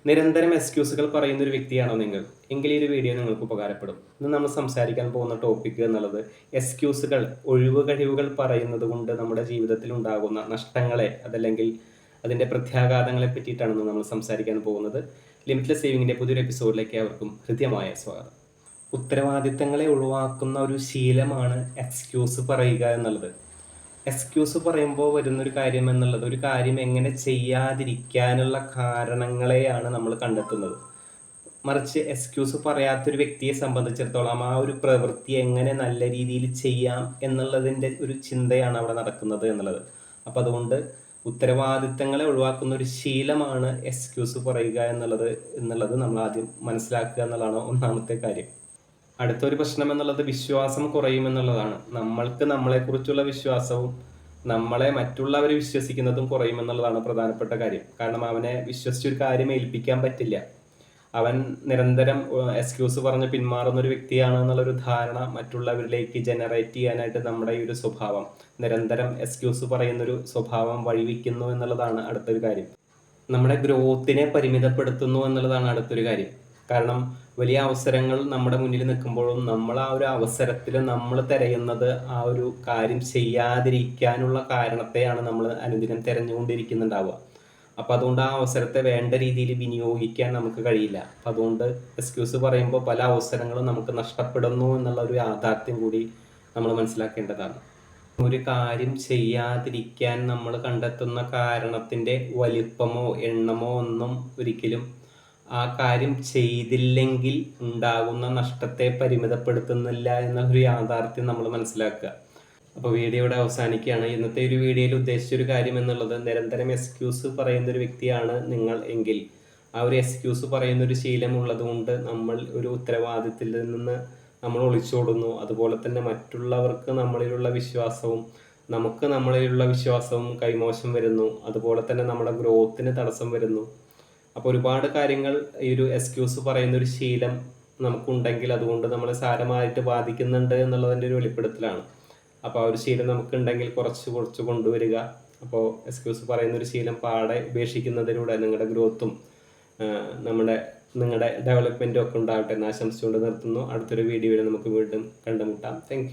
നിരന്തരം എക്സ്ക്യൂസുകൾ പറയുന്ന ഒരു വ്യക്തിയാണോ നിങ്ങൾ? എങ്കിൽ ഈ ഒരു വീഡിയോ നിങ്ങൾക്ക് ഉപകാരപ്പെടും. ഇന്ന് നമ്മൾ സംസാരിക്കാൻ പോകുന്ന ടോപ്പിക് എന്നുള്ളത് എക്സ്ക്യൂസുകൾ, ഒഴിവുകഴിവുകൾ പറയുന്നത് കൊണ്ട് നമ്മുടെ ജീവിതത്തിൽ ഉണ്ടാകുന്ന നഷ്ടങ്ങളെ അതല്ലെങ്കിൽ അതിൻ്റെ പ്രത്യാഘാതങ്ങളെ പറ്റിയിട്ടാണ് ഇന്ന് നമ്മൾ സംസാരിക്കാൻ പോകുന്നത്. ലിമിറ്റ്ലെസ് സേവിങ്ങിൻ്റെ പുതിയൊരു എപ്പിസോഡിലേക്ക് അവർക്കും ഹൃദ്യമായ സ്വാഗതം. ഉത്തരവാദിത്തങ്ങളെ ഒഴിവാക്കുന്ന ഒരു ശീലമാണ് എക്സ്ക്യൂസ് പറയുക എന്നുള്ളത്. എക്സ്ക്യൂസ് പറയുമ്പോൾ വരുന്നൊരു കാര്യം എന്നുള്ളത് ഒരു കാര്യം എങ്ങനെ ചെയ്യാതിരിക്കാനുള്ള കാരണങ്ങളെയാണ് നമ്മൾ കണ്ടെത്തുന്നത്. മറിച്ച് എക്സ്ക്യൂസ് പറയാത്തൊരു വ്യക്തിയെ സംബന്ധിച്ചിടത്തോളം ആ ഒരു പ്രവൃത്തി എങ്ങനെ നല്ല രീതിയിൽ ചെയ്യാം എന്നുള്ളതിൻ്റെ ഒരു ചിന്തയാണ് അവിടെ നടക്കുന്നത് എന്നുള്ളത്. അപ്പം അതുകൊണ്ട് ഉത്തരവാദിത്തങ്ങളെ ഒഴിവാക്കുന്ന ഒരു ശീലമാണ് എക്സ്ക്യൂസ് പറയുക എന്നുള്ളത് നമ്മൾ ആദ്യം മനസ്സിലാക്കുക എന്നുള്ളതാണ് ഒന്നാമത്തെ കാര്യം. അടുത്തൊരു പ്രശ്നം എന്നുള്ളത് വിശ്വാസം കുറയുമെന്നുള്ളതാണ്. നമ്മൾക്ക് നമ്മളെക്കുറിച്ചുള്ള വിശ്വാസവും നമ്മളെ മറ്റുള്ളവർ വിശ്വസിക്കുന്നതും കുറയുമെന്നുള്ളതാണ് പ്രധാനപ്പെട്ട കാര്യം. കാരണം അവനെ വിശ്വസിച്ചൊരു കാര്യം ഏൽപ്പിക്കാൻ പറ്റില്ല. അവൻ നിരന്തരം എക്സ്ക്യൂസ് പറഞ്ഞ് പിന്മാറുന്ന ഒരു വ്യക്തിയാണ് എന്നുള്ളൊരു ധാരണ മറ്റുള്ളവരിലേക്ക് ജനറേറ്റ് ചെയ്യാനായിട്ട് നമ്മുടെ ഈ ഒരു സ്വഭാവം, നിരന്തരം എക്സ്ക്യൂസ് പറയുന്നൊരു സ്വഭാവം വഴിവെക്കുന്നു എന്നുള്ളതാണ് അടുത്തൊരു കാര്യം. നമ്മുടെ ഗ്രോത്തിനെ പരിമിതപ്പെടുത്തുന്നു എന്നുള്ളതാണ് അടുത്തൊരു കാര്യം. കാരണം വലിയ അവസരങ്ങൾ നമ്മുടെ മുന്നിൽ നിൽക്കുമ്പോഴും നമ്മൾ ആ ഒരു അവസരത്തിൽ നമ്മൾ തിരയുന്നത് ആ ഒരു കാര്യം ചെയ്യാതിരിക്കാനുള്ള കാരണത്തെയാണ് നമ്മൾ അനുദിനം തിരഞ്ഞുകൊണ്ടിരിക്കുന്നുണ്ടാവുക. അപ്പോൾ അതുകൊണ്ട് ആ അവസരത്തെ വേണ്ട രീതിയിൽ വിനിയോഗിക്കാൻ നമുക്ക് കഴിയില്ല. അപ്പം അതുകൊണ്ട് എക്സ്ക്യൂസ് പറയുമ്പോൾ പല അവസരങ്ങളും നമുക്ക് നഷ്ടപ്പെടുന്നു എന്നുള്ള ഒരു യാഥാർത്ഥ്യം കൂടി നമ്മൾ മനസ്സിലാക്കേണ്ടതാണ്. ഒരു കാര്യം ചെയ്യാതിരിക്കാൻ നമ്മൾ കണ്ടെത്തുന്ന കാരണത്തിൻ്റെ വലിപ്പമോ എണ്ണമോ ഒന്നും ഒരിക്കലും ആ കാര്യം ചെയ്തില്ലെങ്കിൽ ഉണ്ടാകുന്ന നഷ്ടത്തെ പരിമിതപ്പെടുത്തുന്നില്ല എന്നൊരു യാഥാർത്ഥ്യം നമ്മൾ മനസ്സിലാക്കുക. അപ്പോൾ വീഡിയോ ഇവിടെ അവസാനിക്കുകയാണ്. ഇന്നത്തെ ഒരു വീഡിയോയിൽ ഉദ്ദേശിച്ചൊരു കാര്യം എന്നുള്ളത് നിരന്തരം എക്സ്ക്യൂസ് പറയുന്നൊരു വ്യക്തിയാണ് നിങ്ങൾ എങ്കിൽ ആ ഒരു എക്സ്ക്യൂസ് പറയുന്നൊരു ശീലം ഉള്ളതുകൊണ്ട് നമ്മൾ ഒരു ഉത്തരവാദിത്തത്തിൽ നിന്ന് നമ്മൾ ഒളിച്ചോടുന്നു. അതുപോലെ തന്നെ മറ്റുള്ളവർക്ക് നമ്മളിലുള്ള വിശ്വാസവും നമുക്ക് നമ്മളിലുള്ള വിശ്വാസവും കൈമോശം വരുന്നു. അതുപോലെ തന്നെ നമ്മുടെ ഗ്രോത്തിന് തടസ്സം വരുന്നു. അപ്പോൾ ഒരുപാട് കാര്യങ്ങൾ ഈ ഒരു എക്സ്ക്യൂസ് പറയുന്നൊരു ശീലം നമുക്കുണ്ടെങ്കിൽ അതുകൊണ്ട് നമ്മളെ സാരമായിട്ട് ബാധിക്കുന്നുണ്ട് എന്നുള്ളതിൻ്റെ ഒരു വെളിപ്പെടുത്തലാണ്. അപ്പോൾ ആ ഒരു ശീലം നമുക്കുണ്ടെങ്കിൽ കുറച്ച് കൊണ്ടുവരിക. അപ്പോൾ എക്സ്ക്യൂസ് പറയുന്നൊരു ശീലം പാടെ ഉപേക്ഷിക്കുന്നതിലൂടെ നിങ്ങളുടെ ഗ്രോത്തും നിങ്ങളുടെ ഡെവലപ്മെൻറ്റും ഒക്കെ ഉണ്ടാവട്ടെ എന്ന് ആശംസിച്ചുകൊണ്ട് നിർത്തുന്നു. അടുത്തൊരു വീഡിയോയിൽ നമുക്ക് വീണ്ടും കണ്ടുമുട്ടാം. താങ്ക്